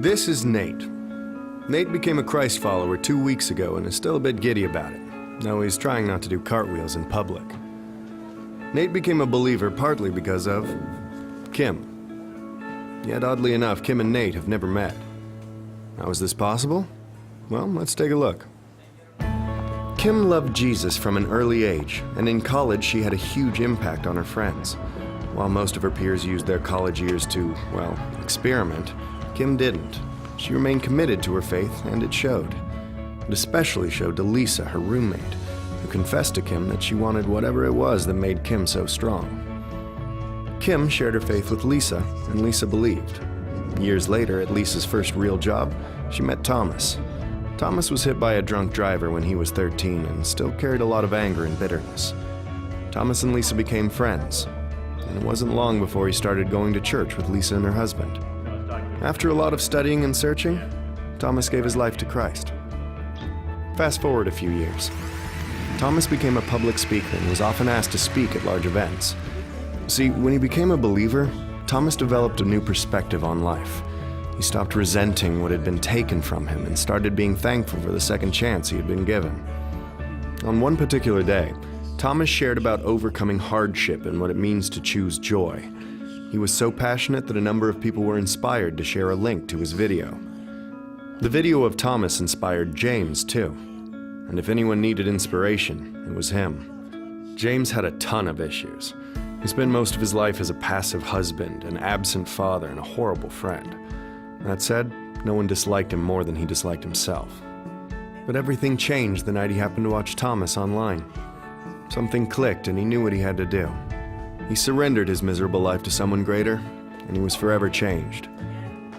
This is Nate. Nate became a Christ follower 2 weeks ago and is still a bit giddy about it. No, he's trying not to do cartwheels in public. Nate became a believer partly because of Kim. Yet oddly enough, Kim and Nate have never met. How is this possible? Well, let's take a look. Kim loved Jesus from an early age, and in college she had a huge impact on her friends. While most of her peers used their college years to, well, experiment, Kim didn't. She remained committed to her faith, and it showed. It especially showed to Lisa, her roommate, who confessed to Kim that she wanted whatever it was that made Kim so strong. Kim shared her faith with Lisa, and Lisa believed. Years later, at Lisa's first real job, she met Thomas. Thomas was hit by a drunk driver when he was 13 and still carried a lot of anger and bitterness. Thomas and Lisa became friends, and it wasn't long before he started going to church with Lisa and her husband. After a lot of studying and searching, Thomas gave his life to Christ. Fast forward a few years. Thomas became a public speaker and was often asked to speak at large events. See, when he became a believer, Thomas developed a new perspective on life. He stopped resenting what had been taken from him and started being thankful for the second chance he had been given. On one particular day, Thomas shared about overcoming hardship and what it means to choose joy. He was so passionate that a number of people were inspired to share a link to his video. The video of Thomas inspired James, too. And if anyone needed inspiration, it was him. James had a ton of issues. He spent most of his life as a passive husband, an absent father, and a horrible friend. That said, no one disliked him more than he disliked himself. But everything changed the night he happened to watch Thomas online. Something clicked and he knew what he had to do. He surrendered his miserable life to someone greater, and he was forever changed.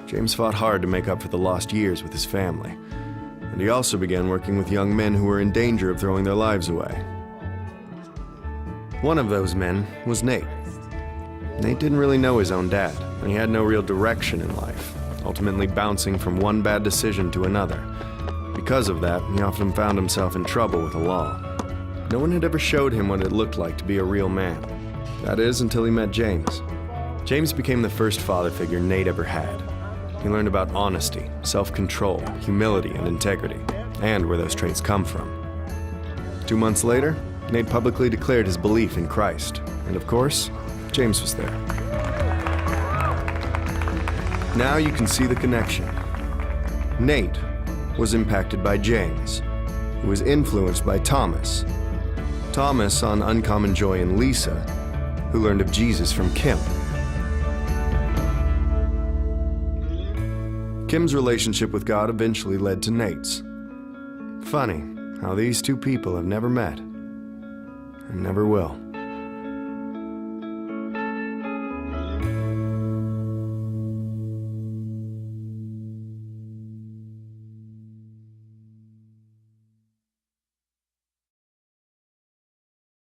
James fought hard to make up for the lost years with his family, and he also began working with young men who were in danger of throwing their lives away. One of those men was Nate. Nate didn't really know his own dad, and he had no real direction in life, ultimately bouncing from one bad decision to another. Because of that, he often found himself in trouble with the law. No one had ever showed him what it looked like to be a real man. That is, until he met James. James became the first father figure Nate ever had. He learned about honesty, self-control, humility, and integrity, and where those traits come from. 2 months later, Nate publicly declared his belief in Christ, and of course, James was there. Now you can see the connection. Nate was impacted by James, who was influenced by Thomas. Thomas saw an uncommon joy in Lisa, who learned of Jesus from Kim. Kim's relationship with God eventually led to Nate's. Funny how these two people have never met and never will.